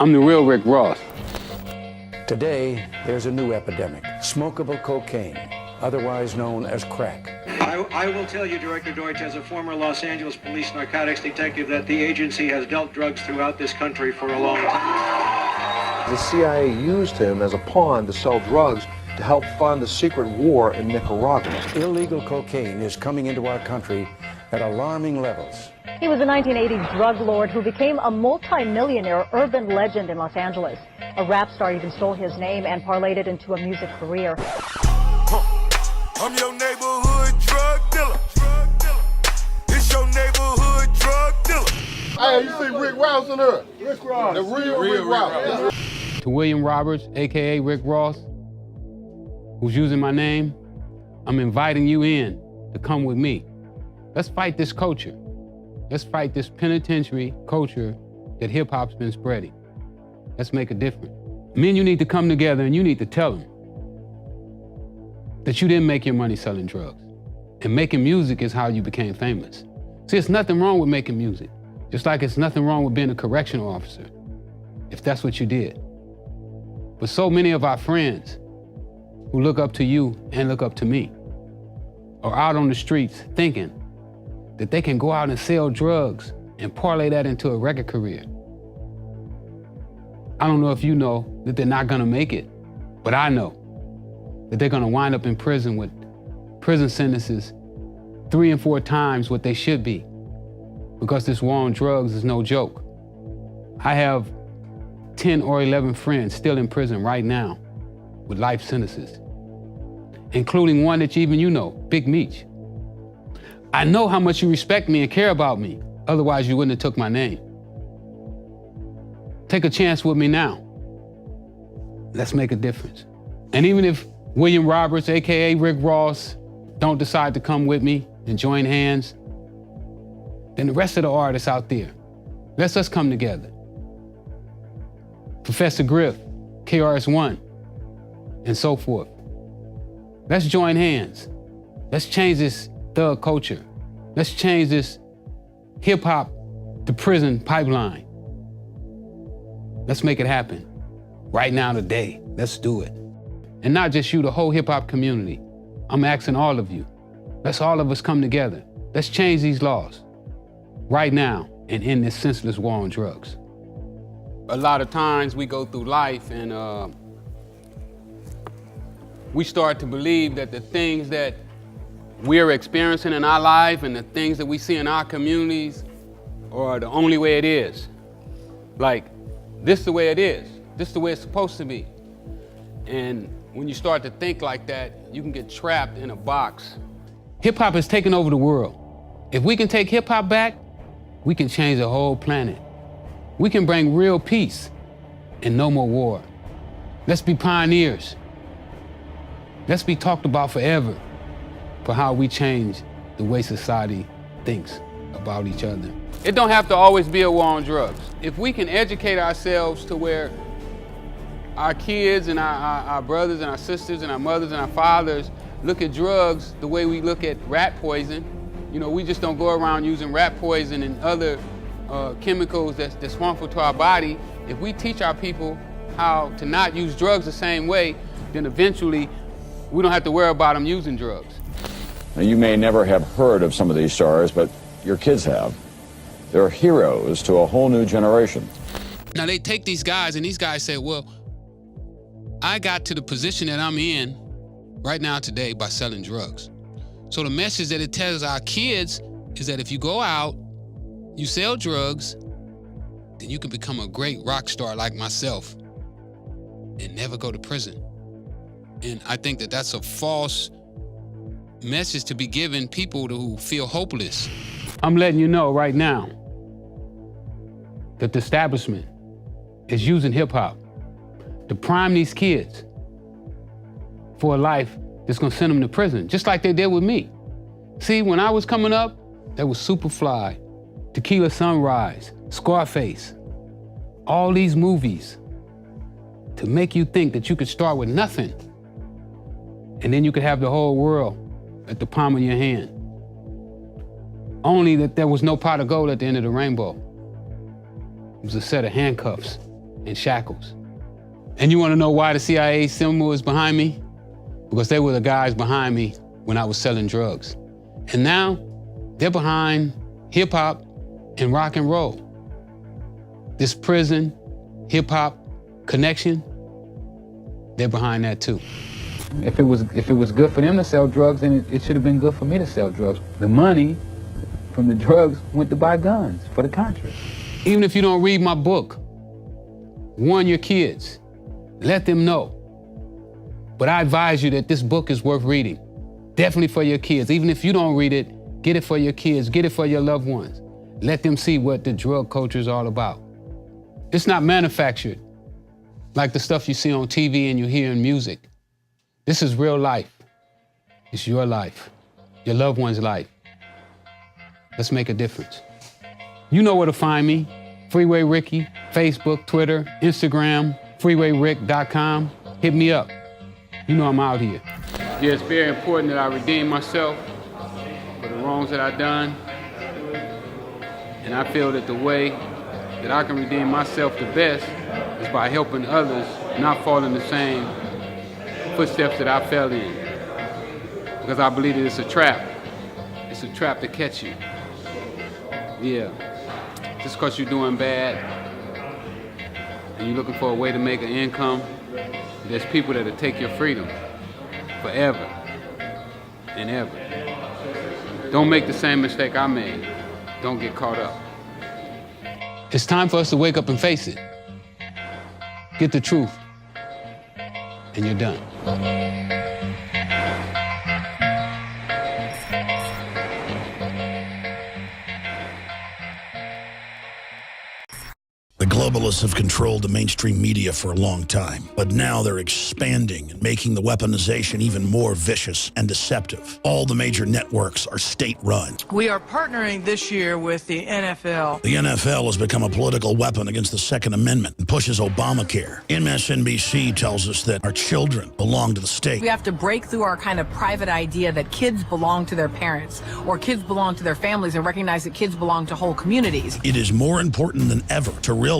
I'm the real Rick Ross. Today, there's a new epidemic, smokable cocaine, otherwise known as crack. I will tell you, Director Deutsch, as a former Los Angeles police narcotics detective, that the agency has dealt drugs throughout this country for a long time. The CIA used him as a pawn to sell drugs to help fund the secret war in Nicaragua. Illegal cocaine is coming into our country at alarming levels. He was a 1980s drug lord who became a multi-millionaire urban legend in Los Angeles. A rap star even stole his name and parlayed it into a music career. I'm your neighborhood drug dealer. It's your neighborhood drug dealer. Hey, you see Rick Ross in there? Rick Ross. The real Rick Ross. To William Roberts, AKA Rick Ross, who's using my name, I'm inviting you in to come with me. Let's fight this culture. Let's fight this penitentiary culture that hip hop's been spreading. Let's make a difference. Me and you need to come together and you need to tell them that you didn't make your money selling drugs. And making music is how you became famous. See, there's nothing wrong with making music, just like it's nothing wrong with being a correctional officer, if that's what you did. But so many of our friends who look up to you and look up to me are out on the streets thinking that they can go out and sell drugs and parlay that into a record career. I don't know if you know that they're not gonna make it, but I know that they're gonna wind up in prison with prison sentences 3 and 4 times what they should be, because this war on drugs is no joke. I have 10 or 11 friends still in prison right now with life sentences, including one that even you know, Big Meech. I know how much you respect me and care about me, otherwise you wouldn't have took my name. Take a chance with me now. Let's make a difference. And even if William Roberts, AKA Rick Ross, don't decide to come with me and join hands, then the rest of the artists out there, let's us come together. Professor Griff, KRS-One, and so forth. Let's join hands. Let's change this thug culture. Let's change this hip-hop to prison pipeline. Let's make it happen. Right now, today. Let's do it. And not just you, the whole hip-hop community. I'm asking all of you. Let's all of us come together. Let's change these laws right now and end this senseless war on drugs. A lot of times we go through life and we start to believe that the things that we're experiencing in our life and the things that we see in our communities are the only way it is. Like, this is the way it is. This is the way it's supposed to be. And when you start to think like that, you can get trapped in a box. Hip-hop has taken over the world. If we can take hip-hop back, we can change the whole planet. We can bring real peace and no more war. Let's be pioneers. Let's be talked about forever for how we change the way society thinks about each other. It don't have to always be a war on drugs. If we can educate ourselves to where our kids and our brothers and our sisters and our mothers and our fathers look at drugs the way we look at rat poison. You know, we just don't go around using rat poison and other chemicals that's harmful to our body. If we teach our people how to not use drugs the same way, then eventually we don't have to worry about them using drugs. Now, you may never have heard of some of these stars, but your kids have. They're heroes to a whole new generation. Now they take these guys and these guys say, well, I got to the position that I'm in right now today by selling drugs. So the message that it tells our kids is that if you go out, you sell drugs, then you can become a great rock star like myself and never go to prison. And I think that that's a false message to be given people who feel hopeless. I'm letting you know right now that the establishment is using hip-hop to prime these kids for a life that's gonna send them to prison, just like they did with me. See, when I was coming up, there was Superfly, Tequila Sunrise, Scarface, all these movies to make you think that you could start with nothing and then you could have the whole world at the palm of your hand. Only that there was no pot of gold at the end of the rainbow. It was a set of handcuffs in shackles. And you want to know why the CIA symbol is behind me? Because they were the guys behind me when I was selling drugs. And now they're behind hip hop and rock and roll. This prison, hip hop connection, they're behind that too. If it was good for them to sell drugs, then it should have been good for me to sell drugs. The money from the drugs went to buy guns for the Contras. Even if you don't read my book, warn your kids. Let them know. But I advise you that this book is worth reading. Definitely for your kids. Even if you don't read it, get it for your kids, get it for your loved ones. Let them see what the drug culture is all about. It's not manufactured like the stuff you see on TV and you hear in music. This is real life. It's your life, your loved one's life. Let's make a difference. You know where to find me. Freeway Ricky, Facebook, Twitter, Instagram, freewayrick.com. Hit me up. You know I'm out here. Yeah, it's very important that I redeem myself for the wrongs that I've done. And I feel that the way that I can redeem myself the best is by helping others not fall in the same footsteps that I fell in. Because I believe that it's a trap. It's a trap to catch you. Yeah. Just because you're doing bad and you're looking for a way to make an income, there's people that'll take your freedom forever and ever. Don't make the same mistake I made. Don't get caught up. It's time for us to wake up and face it. Get the truth, and you're done. The globalists have controlled the mainstream media for a long time, but now they're expanding and making the weaponization even more vicious and deceptive. All the major networks are state-run. We are partnering this year with the NFL. The NFL has become a political weapon against the Second Amendment and pushes Obamacare. MSNBC tells us that our children belong to the state. We have to break through our kind of private idea that kids belong to their parents or kids belong to their families and recognize that kids belong to whole communities. It is more important than ever to realize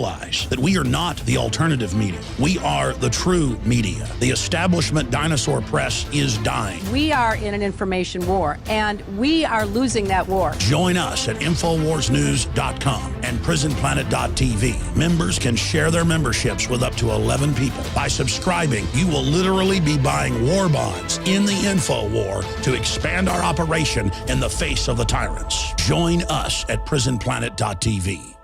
that we are not the alternative media. We are the true media. The establishment dinosaur press is dying. We are in an information war, and we are losing that war. Join us at InfoWarsNews.com and PrisonPlanet.tv. Members can share their memberships with up to 11 people. By subscribing, you will literally be buying war bonds in the info war to expand our operation in the face of the tyrants. Join us at PrisonPlanet.tv.